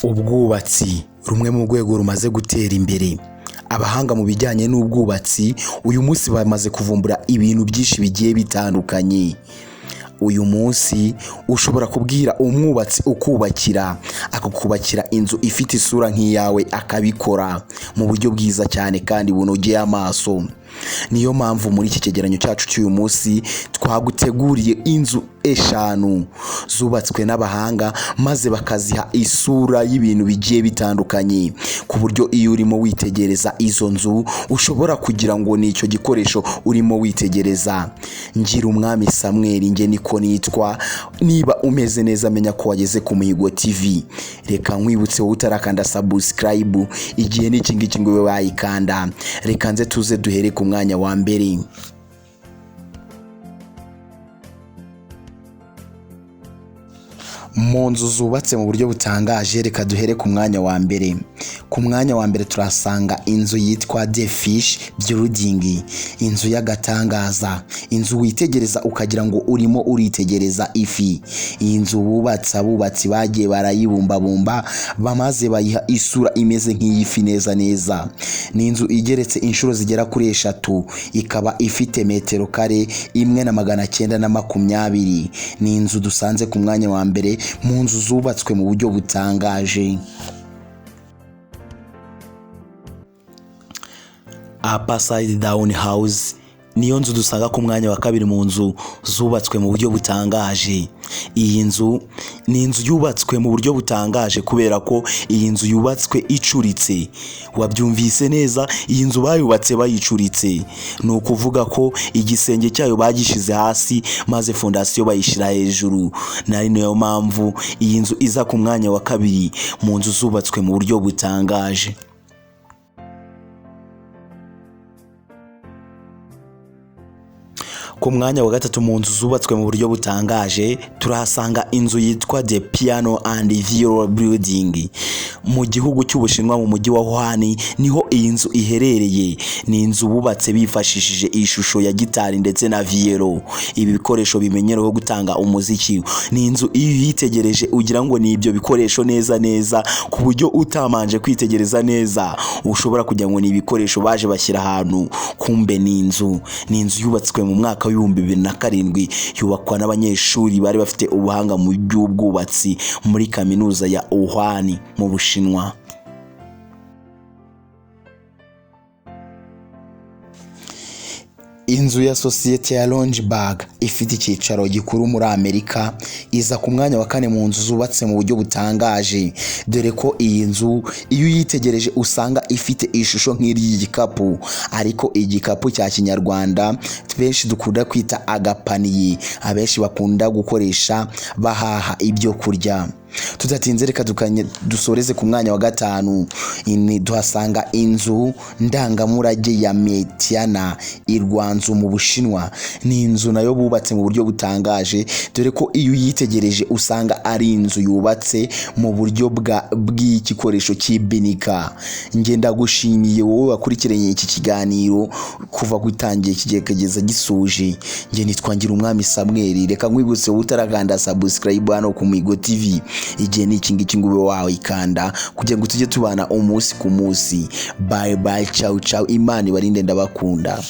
Ubwubatsi rumwe mu rwego rumaze gutera imbere. Abahanga mu bijyanye n'ubwubatsi uyu munsi bamaze kuvumbura ibintu byinshi bigiye bitandukanye. Uyu munsi ushobora kubwira umwubatsi ukubakira akakubakira inzu ifite isura nk'iyawe, akabikora mu buryo bwiza cyane kandi bunogeye amaso. Niyo mpamvu muri iki cyegeranyo cyacu cy'uyu munsi twaguteguriye inzu 5 zubatswe n'abahanga maze bakaziha isura y'ibintu bigiye bitandukanye, ku buryo iyo urimo witegereza izo nzu ushobora kugira ngo ni icyo gikoresho urimo witegereza. Ngirumwami Samuel nge niko nitwa. Niba umeze neza menya ko wageze ku Muhigo TV. Reka nkwibutse wowe utarakanda subscribe, igihe n'iki ngiki ngo wayikanda. Reka nze tuze duhere ku mwanya wa mbere. Mu nzu zubatse mu buryo butangaje, reka duhere ku mwanya wa mbere. Ku mwanya wa mbere turasanga inzu yitwa The Fish Building, inzu y'agatangaza, inzu witegereza ukagira ngo urimo uritegereza ifi. Iyi nzu abubatsi bagiye barayibumbabumba bamaze bayiha isura imeze nk'iyifi neza neza. Ni inzu igeretse inshuro zigera kuri 3, ikaba ifite metero kare 1,920. Ni inzu dusanze ku mwanya wa mbere mu nzu zubatswe mu buryo butangaje. Upside Down House niyo nzu dusanga ku mwanya wa kabiri mu nzu zubatswe mu buryo butangaje. Iyi nzu ni inzu yubatswe mu buryo butangaje kubera ko iyi nzu yubatswe icuritse. Wabyumvise neza, iyi nzu bayubatse bayicuritse. Ni ukuvuga ko igisenge cyayo bagishize hasi maze fondasiyo bayishira hejuru. Nari niyo mpamvu iyi nzu iza ku mwanya wa kabiri mu nzu zubatswe mu buryo butangaje. Ku mwanya wa gatatu mu nzu zubatswe mu buryo butangaje turahasanga inzu yitwa The Piano and Violin Building. Mu gihugu cy'Ubushinwa mu mujyi wa Wuhan niho iyi nzu iherereye. Ni inzu bubatse bifashishije ishusho ya gitari ndetse na violon, ibi bikoresho bimenyerewe gutanga umuziki. Ni inzu iyo yitegereje ugira ngo ni ibyo bikoresho neza ku buryo utamanje kwitegereza neza ushobora kugira ngo ni ibikoresho baje bashyira ahantu, kumbe ni inzu yubatswe mu mwaka wa 2007, yubakwa n'abanyeshuri bari bafite ubuhanga mu by'ubwubatsi muri kaminuza ya Wuhan mu Bushinwa. Inzu ya sosiyete ya Longberg ifite icyicaro gikuru muri Amerika iza ku mwanya wa 4 mu nzu zubatse mu buryo butangaje, dore ko iyi nzu iyo uyitegereje usanga ifite ishusho nk'iy'igikapu, ariko igikapu cya kinyarwanda benshi dukunda kwita agapaniye, abenshi bakunda gukoresha bahaha ibyo kurya. Tudatinze reka dusoreze ku mwanya wa 5. Duhasanga inzu ndangamurage ya Metiana Irwanzu mu Bushinwa. Ni inzu nayo bubatse mu buryo butangaje, dore ko iyo uyitegereje usanga ari inzu yubatse mu buryo bw'igikoresho cy'ibinika. Nge ndagushimiye wowe wakurikiranye iki kiganiro kuva gutangiye kigiye kugeza gisuje. Nge nitwa Ngirumwami Samuel. Reka nkwibutse wowe utarakanda subscribe hano ku Muhigo TV, igihe n'iki ngiki ngo ube wawikanda kugira ngo tujye tubana umunsi ku munsi. Bye bye, ciao ciao, Imana ibarinde, ndabakunda.